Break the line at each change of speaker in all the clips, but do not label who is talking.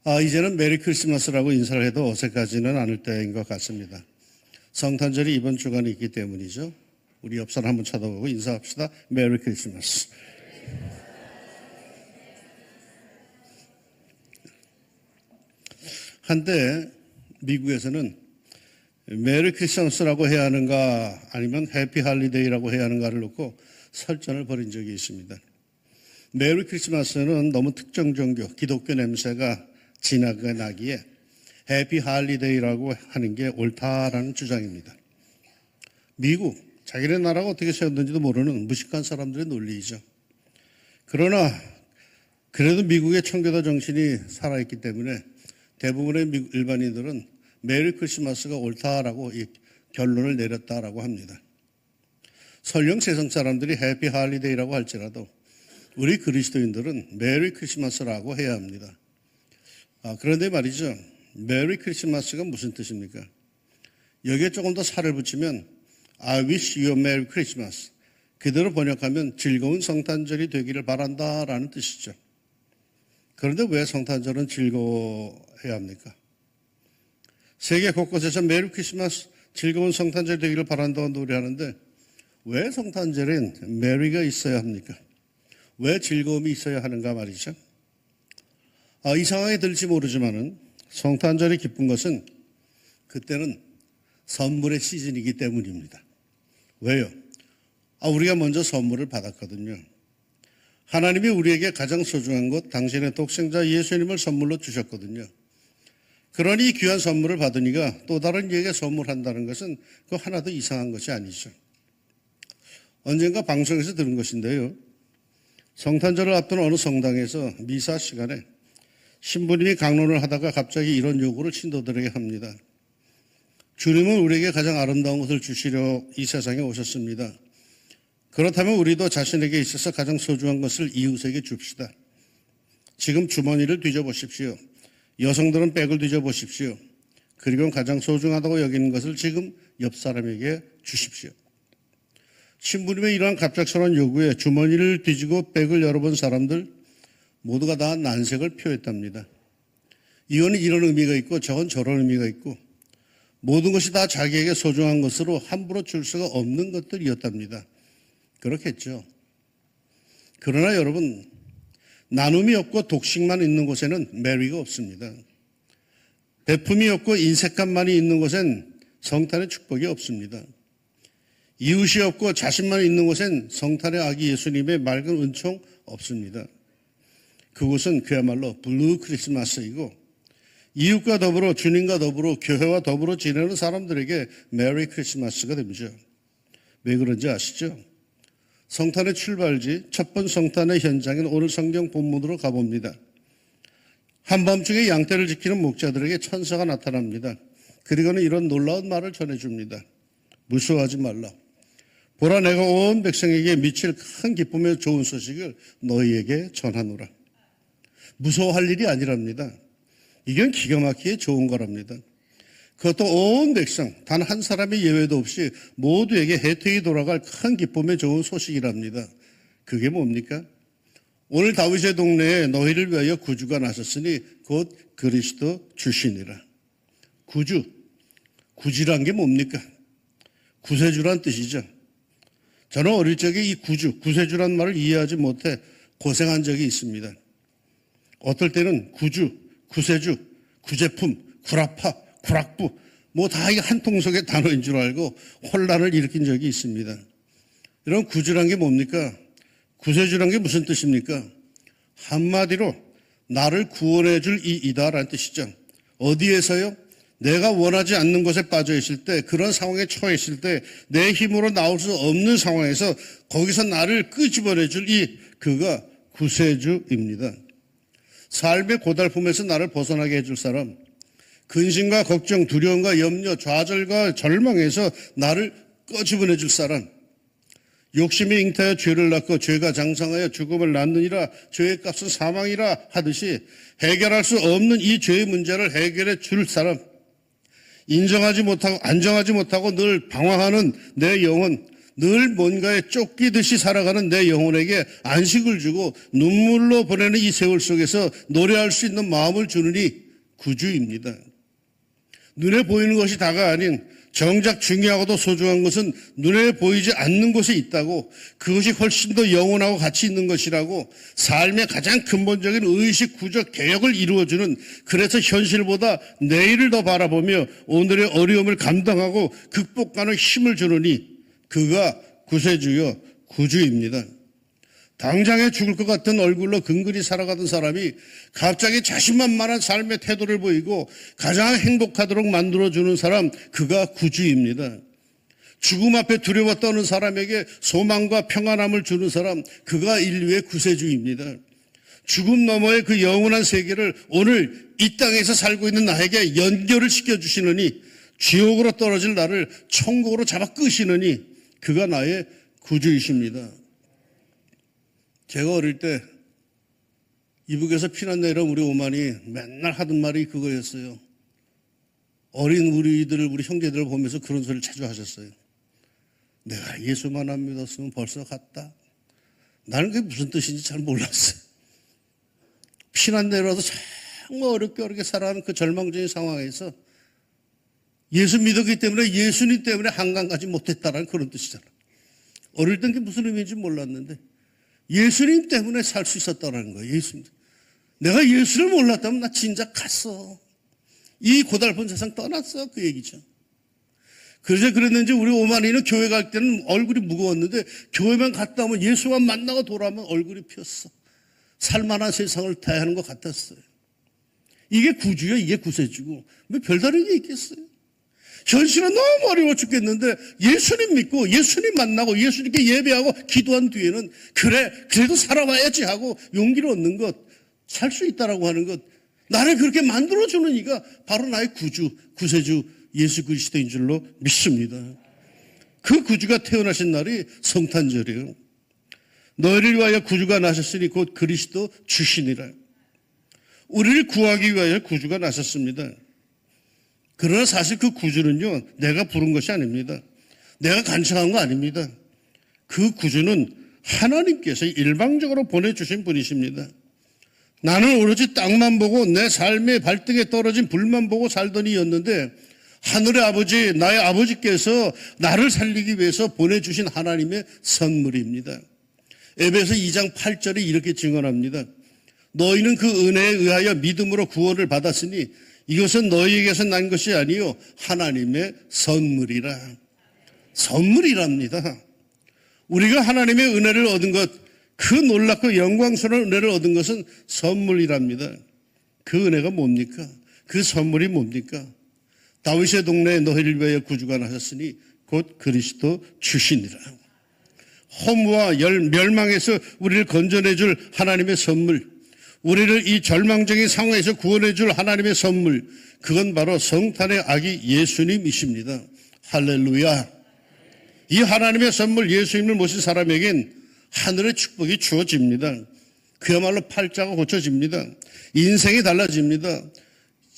이제는 메리 크리스마스라고 인사를 해도 어색하지는 않을 때인 것 같습니다. 성탄절이 이번 주간에 있기 때문이죠. 우리 옆 사람 한번 쳐다보고 인사합시다. 메리 크리스마스. 한때 미국에서는 메리 크리스마스라고 해야 하는가 아니면 해피 할리데이라고 해야 하는가를 놓고 설전을 벌인 적이 있습니다. 메리 크리스마스는 너무 특정 종교, 기독교 냄새가 진하게 나기에 해피 할리데이라고 하는 게 옳다라는 주장입니다. 미국, 자기네 나라가 어떻게 세웠는지도 모르는 무식한 사람들의 논리이죠. 그러나 그래도 미국의 청교도 정신이 살아있기 때문에 대부분의 미국 일반인들은 메리 크리스마스가 옳다라고 결론을 내렸다라고 합니다. 설령 세상 사람들이 해피 할리데이라고 할지라도 우리 그리스도인들은 메리 크리스마스라고 해야 합니다. 그런데 말이죠. 메리 크리스마스가 무슨 뜻입니까? 여기에 조금 더 살을 붙이면 I wish you a Merry Christmas. 그대로 번역하면 즐거운 성탄절이 되기를 바란다라는 뜻이죠. 그런데 왜 성탄절은 즐거워해야 합니까? 세계 곳곳에서 메리 크리스마스, 즐거운 성탄절 되기를 바란다고 노래하는데 왜 성탄절엔 메리가 있어야 합니까? 왜 즐거움이 있어야 하는가 말이죠. 이 상황에 들지 모르지만은 성탄절이 기쁜 것은 그때는 선물의 시즌이기 때문입니다. 왜요? 우리가 먼저 선물을 받았거든요. 하나님이 우리에게 가장 소중한 것, 당신의 독생자 예수님을 선물로 주셨거든요. 그러니 귀한 선물을 받으니까 또 다른 이에게 선물한다는 것은 그 하나도 이상한 것이 아니죠. 언젠가 방송에서 들은 것인데요. 성탄절을 앞둔 어느 성당에서 미사 시간에 신부님이 강론을 하다가 갑자기 이런 요구를 신도들에게 합니다. 주님은 우리에게 가장 아름다운 것을 주시려 이 세상에 오셨습니다. 그렇다면 우리도 자신에게 있어서 가장 소중한 것을 이웃에게 줍시다. 지금 주머니를 뒤져보십시오. 여성들은 백을 뒤져보십시오. 그리고 가장 소중하다고 여기는 것을 지금 옆 사람에게 주십시오. 신부님의 이러한 갑작스러운 요구에 주머니를 뒤지고 백을 열어본 사람들 모두가 다 난색을 표했답니다. 이거는 이런 의미가 있고 저건 저런 의미가 있고 모든 것이 다 자기에게 소중한 것으로 함부로 줄 수가 없는 것들이었답니다. 그렇겠죠. 그러나 여러분, 나눔이 없고 독식만 있는 곳에는 메리가 없습니다. 베품이 없고 인색감만이 있는 곳엔 성탄의 축복이 없습니다. 이웃이 없고 자신만 있는 곳엔 성탄의 아기 예수님의 맑은 은총 없습니다. 그곳은 그야말로 블루 크리스마스이고 이웃과 더불어 주님과 더불어 교회와 더불어 지내는 사람들에게 메리 크리스마스가 됩니다. 왜 그런지 아시죠? 성탄의 출발지 첫 번 성탄의 현장인 오늘 성경 본문으로 가봅니다. 한밤중에 양떼를 지키는 목자들에게 천사가 나타납니다. 그리고는 이런 놀라운 말을 전해줍니다. 무서워하지 말라. 보라, 내가 온 백성에게 미칠 큰 기쁨의 좋은 소식을 너희에게 전하노라. 무서워할 일이 아니랍니다. 이건 기가 막히게 좋은 거랍니다. 그것도 온 백성, 단 한 사람의 예외도 없이 모두에게 혜택이 돌아갈 큰 기쁨의 좋은 소식이랍니다. 그게 뭡니까? 오늘 다윗의 동네에 너희를 위하여 구주가 나셨으니 곧 그리스도 주시니라. 구주, 구주란 게 뭡니까? 구세주란 뜻이죠. 저는 어릴 적에 이 구주, 구세주란 말을 이해하지 못해 고생한 적이 있습니다. 어떨 때는 구주, 구세주, 구제품, 구라파, 구락부 다 이게 한 통속의 단어인 줄 알고 혼란을 일으킨 적이 있습니다. 이런 구주란 게 뭡니까? 구세주란 게 무슨 뜻입니까? 한마디로 나를 구원해 줄 이다라는 뜻이죠. 어디에서요? 내가 원하지 않는 것에 빠져 있을 때, 그런 상황에 처해 있을 때, 내 힘으로 나올 수 없는 상황에서 거기서 나를 끄집어내 줄 그가 구세주입니다. 삶의 고달픔에서 나를 벗어나게 해줄 사람, 근심과 걱정, 두려움과 염려, 좌절과 절망에서 나를 끄집어내 줄 사람, 욕심이 잉타하여 죄를 낳고 죄가 장성하여 죽음을 낳느니라, 죄의 값은 사망이라 하듯이 해결할 수 없는 이 죄의 문제를 해결해 줄 사람, 인정하지 못하고 안정하지 못하고 늘 방황하는 내 영혼, 늘 뭔가에 쫓기듯이 살아가는 내 영혼에게 안식을 주고 눈물로 보내는 이 세월 속에서 노래할 수 있는 마음을 주느니 구주입니다. 눈에 보이는 것이 다가 아닌 정작 중요하고도 소중한 것은 눈에 보이지 않는 곳에 있다고, 그것이 훨씬 더 영원하고 가치 있는 것이라고, 삶의 가장 근본적인 의식 구조 개혁을 이루어주는, 그래서 현실보다 내일을 더 바라보며 오늘의 어려움을 감당하고 극복하는 힘을 주느니 그가 구세주여 구주입니다. 당장에 죽을 것 같은 얼굴로 근근히 살아가던 사람이 갑자기 자신만만한 삶의 태도를 보이고 가장 행복하도록 만들어주는 사람, 그가 구주입니다. 죽음 앞에 두려워 떠는 사람에게 소망과 평안함을 주는 사람, 그가 인류의 구세주입니다. 죽음 너머의 그 영원한 세계를 오늘 이 땅에서 살고 있는 나에게 연결을 시켜주시느니, 지옥으로 떨어질 나를 천국으로 잡아 끄시느니 그가 나의 구주이십니다. 제가 어릴 때 이북에서 피난 내려온 우리 오만이 맨날 하던 말이 그거였어요. 어린 우리 형제들을 보면서 그런 소리를 자주 하셨어요. 내가 예수만 안 믿었으면 벌써 갔다. 나는 그게 무슨 뜻인지 잘 몰랐어요. 피난 내려와서 정말 어렵게 살아가는 그 절망적인 상황에서 예수 믿었기 때문에, 예수님 때문에 한강 가지 못했다라는 그런 뜻이잖아. 어릴 땐 그게 무슨 의미인지 몰랐는데 예수님 때문에 살 수 있었다는 거예요. 예수님. 내가 예수를 몰랐다면 나 진짜 갔어. 이 고달픈 세상 떠났어. 그 얘기죠. 그래서 그랬는지 우리 오만이는 교회 갈 때는 얼굴이 무거웠는데 교회만 갔다 오면, 예수만 만나고 돌아오면 얼굴이 폈어. 살만한 세상을 대하는 것 같았어요. 이게 구주요. 이게 구세주고. 뭐 별다른 게 있겠어요. 현실은 너무 어려워 죽겠는데 예수님 믿고 예수님 만나고 예수님께 예배하고 기도한 뒤에는 그래도 살아봐야지 하고 용기를 얻는 것, 살 수 있다라고 하는 것, 나를 그렇게 만들어주는 이가 바로 나의 구주, 구세주 예수 그리스도인 줄로 믿습니다. 그 구주가 태어나신 날이 성탄절이에요. 너희를 위하여 구주가 나셨으니 곧 그리스도 주시니라. 우리를 구하기 위하여 구주가 나셨습니다. 그러나 사실 그 구주는요, 내가 부른 것이 아닙니다. 내가 간청한 거 아닙니다. 그 구주는 하나님께서 일방적으로 보내주신 분이십니다. 나는 오로지 땅만 보고 내 삶의 발등에 떨어진 불만 보고 살더니였는데, 하늘의 아버지, 나의 아버지께서 나를 살리기 위해서 보내주신 하나님의 선물입니다. 에베소 2장 8절에 이렇게 증언합니다. 너희는 그 은혜에 의하여 믿음으로 구원을 받았으니 이것은 너희에게서 난 것이 아니요 하나님의 선물이라. 선물이랍니다. 우리가 하나님의 은혜를 얻은 것, 그 놀랍고 영광스러운 은혜를 얻은 것은 선물이랍니다. 그 은혜가 뭡니까? 그 선물이 뭡니까? 다윗의 동네에 너희를 위하여 구주가 나셨으니 곧 그리스도 주시니라. 허무와 멸망에서 우리를 건져내 줄 하나님의 선물, 우리를 이 절망적인 상황에서 구원해 줄 하나님의 선물, 그건 바로 성탄의 아기 예수님이십니다. 할렐루야. 이 하나님의 선물 예수님을 모신 사람에겐 하늘의 축복이 주어집니다. 그야말로 팔자가 고쳐집니다. 인생이 달라집니다.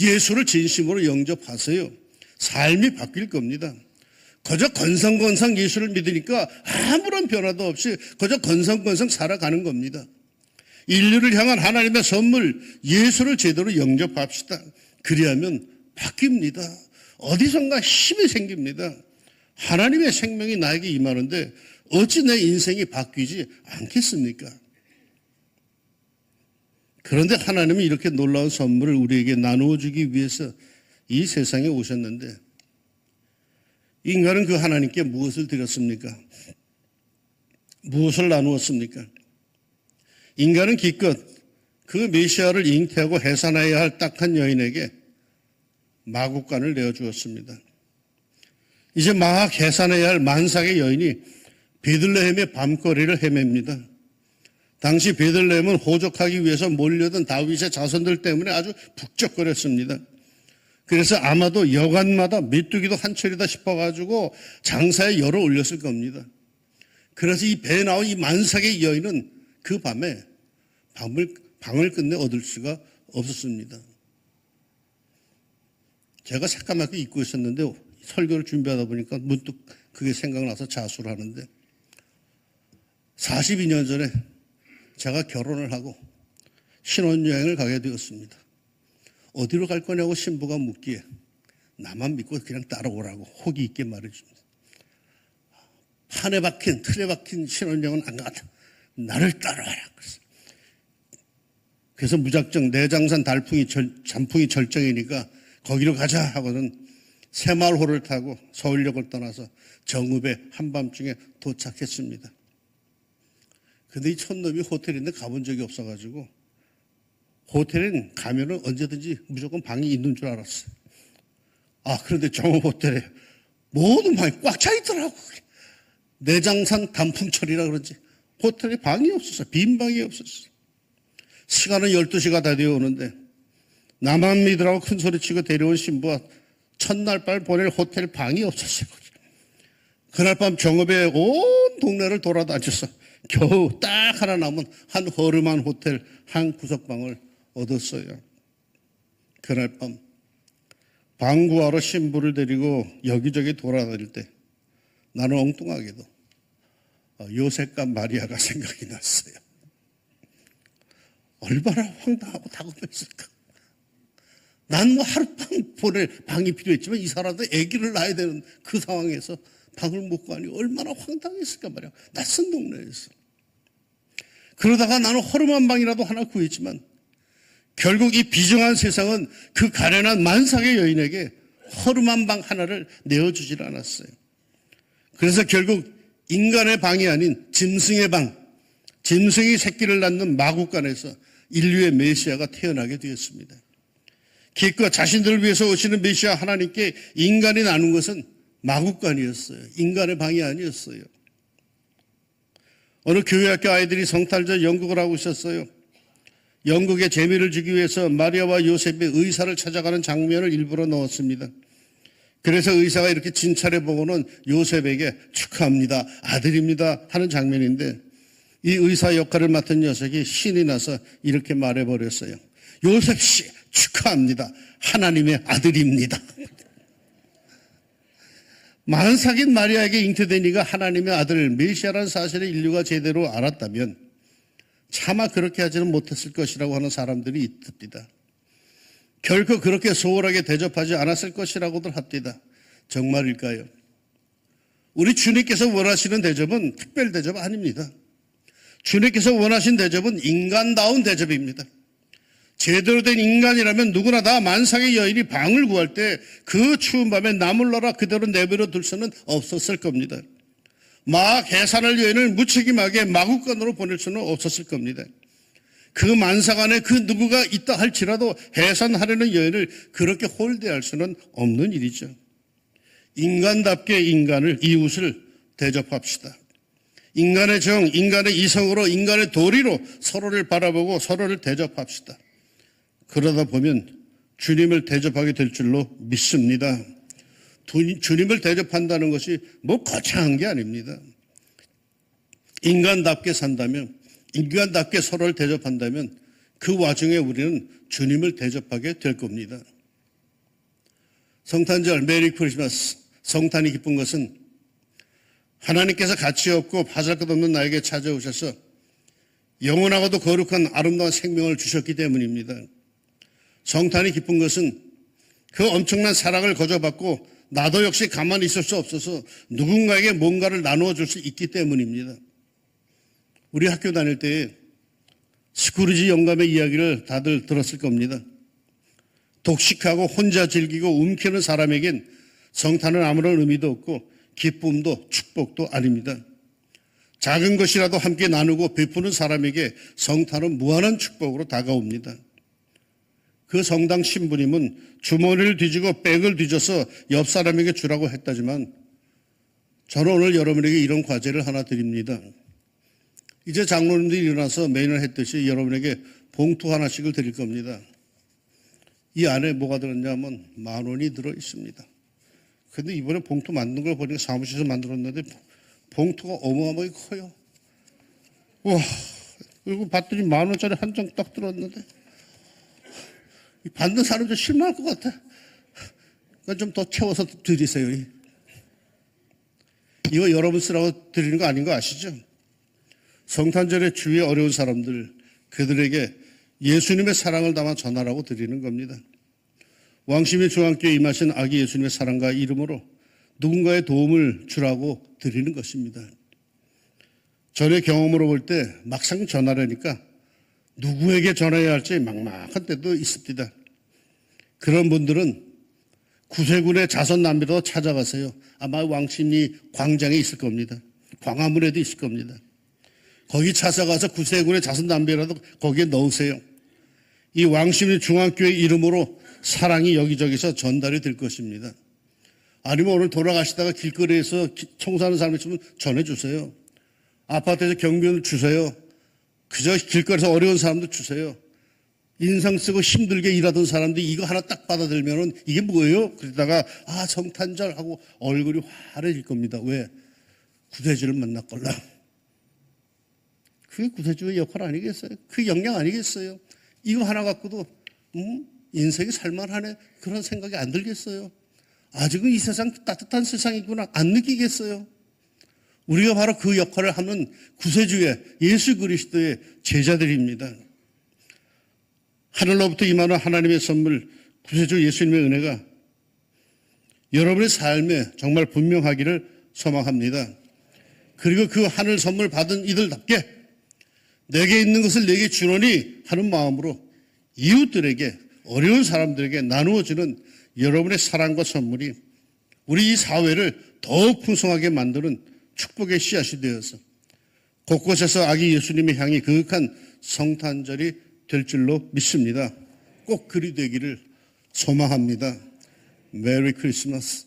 예수를 진심으로 영접하세요. 삶이 바뀔 겁니다. 그저 건성건성 예수를 믿으니까 아무런 변화도 없이 그저 건성건성 살아가는 겁니다. 인류를 향한 하나님의 선물, 예수를 제대로 영접합시다. 그리하면 바뀝니다. 어디선가 힘이 생깁니다. 하나님의 생명이 나에게 임하는데 어찌 내 인생이 바뀌지 않겠습니까? 그런데 하나님은 이렇게 놀라운 선물을 우리에게 나누어 주기 위해서 이 세상에 오셨는데, 인간은 그 하나님께 무엇을 드렸습니까? 무엇을 나누었습니까? 인간은 기껏 그 메시아를 잉태하고 해산해야 할 딱한 여인에게 마구간을 내어주었습니다. 이제 막 해산해야 할 만삭의 여인이 베들레헴의 밤거리를 헤맵니다. 당시 베들레헴은 호적하기 위해서 몰려든 다윗의 자손들 때문에 아주 북적거렸습니다. 그래서 아마도 여간마다 메뚜기도 한 철이다 싶어가지고 장사에 열어 올렸을 겁니다. 그래서 이 배에 나온 이 만삭의 여인은 그 밤에 방을 끝내 얻을 수가 없었습니다. 제가 새까맣게 잊고 있었는데 설교를 준비하다 보니까 문득 그게 생각나서 자수를 하는데 42년 전에 제가 결혼을 하고 신혼여행을 가게 되었습니다. 어디로 갈 거냐고 신부가 묻기에 나만 믿고 그냥 따라오라고 호기 있게 말해줍니다. 판에 박힌 틀에 박힌 신혼여행은 안 가다. 나를 따라와라. 그래서 무작정 내장산 잔풍이 절정이니까 거기로 가자 하고는 새마을호를 타고 서울역을 떠나서 정읍에 한밤중에 도착했습니다. 근데 이 촌놈이 호텔인데 가본 적이 없어가지고 호텔엔 가면은 언제든지 무조건 방이 있는 줄 알았어요. 그런데 정읍 호텔에 모든 방이 꽉 차 있더라고. 내장산 단풍철이라 그런지 호텔에 방이 없었어. 빈 방이 없었어. 시간은 12시가 다 되어 오는데 나만 믿으라고 큰 소리치고 데려온 신부와 첫날 밤 보낼 호텔 방이 없었어요. 그날 밤 정읍의 온 동네를 돌아다녔어. 겨우 딱 하나 남은 한 허름한 호텔 한 구석방을 얻었어요. 그날 밤 방구하러 신부를 데리고 여기저기 돌아다닐 때 나는 엉뚱하게도 요셉과 마리아가 생각이 났어요. 얼마나 황당하고 다급했을까. 난 뭐 하룻밤 보낼 방이 필요했지만 이 사람도 아기를 낳아야 되는 그 상황에서 방을 못 구하니 얼마나 황당했을까 말이야. 낯선 동네에서. 그러다가 나는 허름한 방이라도 하나 구했지만 결국 이 비정한 세상은 그 가련한 만삭의 여인에게 허름한 방 하나를 내어주질 않았어요. 그래서 결국 인간의 방이 아닌 짐승의 방, 짐승이 새끼를 낳는 마구간에서 인류의 메시아가 태어나게 되었습니다. 기껏 자신들을 위해서 오시는 메시아 하나님께 인간이 나눈 것은 마구간이었어요. 인간의 방이 아니었어요. 어느 교회학교 아이들이 성탄절 연극을 하고 있었어요. 연극에 재미를 주기 위해서 마리아와 요셉이 의사를 찾아가는 장면을 일부러 넣었습니다. 그래서 의사가 이렇게 진찰해 보고는 요셉에게 축하합니다, 아들입니다 하는 장면인데 이 의사 역할을 맡은 녀석이 신이 나서 이렇게 말해버렸어요. 요셉 씨 축하합니다, 하나님의 아들입니다. 만삭인 마리아에게 잉태된 이가 하나님의 아들 메시아라는 사실을 인류가 제대로 알았다면 차마 그렇게 하지는 못했을 것이라고 하는 사람들이 있습니다. 결코 그렇게 소홀하게 대접하지 않았을 것이라고들 합니다. 정말일까요? 우리 주님께서 원하시는 대접은 특별 대접 아닙니다. 주님께서 원하신 대접은 인간다운 대접입니다. 제대로 된 인간이라면 누구나 다 만삭의 여인이 방을 구할 때 그 추운 밤에 나몰라라 그대로 내버려 둘 수는 없었을 겁니다. 해산할 여인을 무책임하게 마구간으로 보낼 수는 없었을 겁니다. 그 만삭 안에 그 누구가 있다 할지라도 해산하려는 여인을 그렇게 홀대할 수는 없는 일이죠. 인간답게 인간을, 이웃을 대접합시다. 인간의 정, 인간의 이성으로, 인간의 도리로 서로를 바라보고 서로를 대접합시다. 그러다 보면 주님을 대접하게 될 줄로 믿습니다. 주님을 대접한다는 것이 뭐 거창한 게 아닙니다. 인간답게 산다면, 인간답게 서로를 대접한다면 그 와중에 우리는 주님을 대접하게 될 겁니다. 성탄절, 메리 크리스마스, 성탄이 기쁜 것은 하나님께서 가치 없고 바잘것없는 나에게 찾아오셔서 영원하고도 거룩한 아름다운 생명을 주셨기 때문입니다. 성탄이 기쁜 것은 그 엄청난 사랑을 거저받고 나도 역시 가만히 있을 수 없어서 누군가에게 뭔가를 나누어 줄 수 있기 때문입니다. 우리 학교 다닐 때 스크루지 영감의 이야기를 다들 들었을 겁니다. 독식하고 혼자 즐기고 움켜는 사람에겐 성탄은 아무런 의미도 없고 기쁨도 축복도 아닙니다. 작은 것이라도 함께 나누고 베푸는 사람에게 성탄은 무한한 축복으로 다가옵니다. 그 성당 신부님은 주머니를 뒤지고 백을 뒤져서 옆 사람에게 주라고 했다지만 저는 오늘 여러분에게 이런 과제를 하나 드립니다. 이제 장로님들이 일어나서 매년 했듯이 여러분에게 봉투 하나씩을 드릴 겁니다. 이 안에 뭐가 들었냐면 10,000원이 들어있습니다. 근데 이번에 봉투 만든 걸 보니까 사무실에서 만들었는데 봉투가 어마어마하게 커요. 와, 이거 봤더니 10,000원짜리 한 장 딱 들었는데 받는 사람도 실망할 것 같아. 그러니까 좀 더 채워서 드리세요. 이거 여러분 쓰라고 드리는 거 아닌 거 아시죠? 성탄절에 주위에 어려운 사람들, 그들에게 예수님의 사랑을 담아 전하라고 드리는 겁니다. 왕십리 중앙교회에 임하신 아기 예수님의 사랑과 이름으로 누군가의 도움을 주라고 드리는 것입니다. 전에 경험으로 볼 때 막상 전하려니까 누구에게 전해야 할지 막막한 때도 있습니다. 그런 분들은 구세군의 자선남비로 찾아가세요. 아마 왕십리 광장에 있을 겁니다. 광화문에도 있을 겁니다. 거기 찾아가서 구세군의 자선남비라도 거기에 넣으세요. 이 왕십리 중앙교회 이름으로 사랑이 여기저기서 전달이 될 것입니다. 아니면 오늘 돌아가시다가 길거리에서 청소하는 사람이 있으면 전해주세요. 아파트에서 경비원을 주세요. 그저 길거리에서 어려운 사람도 주세요. 인상 쓰고 힘들게 일하던 사람들이 이거 하나 딱 받아들면은 이게 뭐예요? 그러다가 성탄절 하고 얼굴이 환해질 겁니다. 왜? 구세주를 만났걸라. 그게 구세주의 역할 아니겠어요? 그 역량 아니겠어요? 이거 하나 갖고도 인생이 살만하네 그런 생각이 안 들겠어요? 아직은 이 세상 따뜻한 세상이구나 안 느끼겠어요? 우리가 바로 그 역할을 하는 구세주의 예수 그리스도의 제자들입니다. 하늘로부터 임하는 하나님의 선물 구세주 예수님의 은혜가 여러분의 삶에 정말 분명하기를 소망합니다. 그리고 그 하늘 선물 받은 이들답게 내게 있는 것을 내게 주노니 하는 마음으로 이웃들에게 어려운 사람들에게 나누어지는 여러분의 사랑과 선물이 우리 이 사회를 더욱 풍성하게 만드는 축복의 씨앗이 되어서 곳곳에서 아기 예수님의 향이 그윽한 성탄절이 될 줄로 믿습니다. 꼭 그리 되기를 소망합니다. 메리 크리스마스.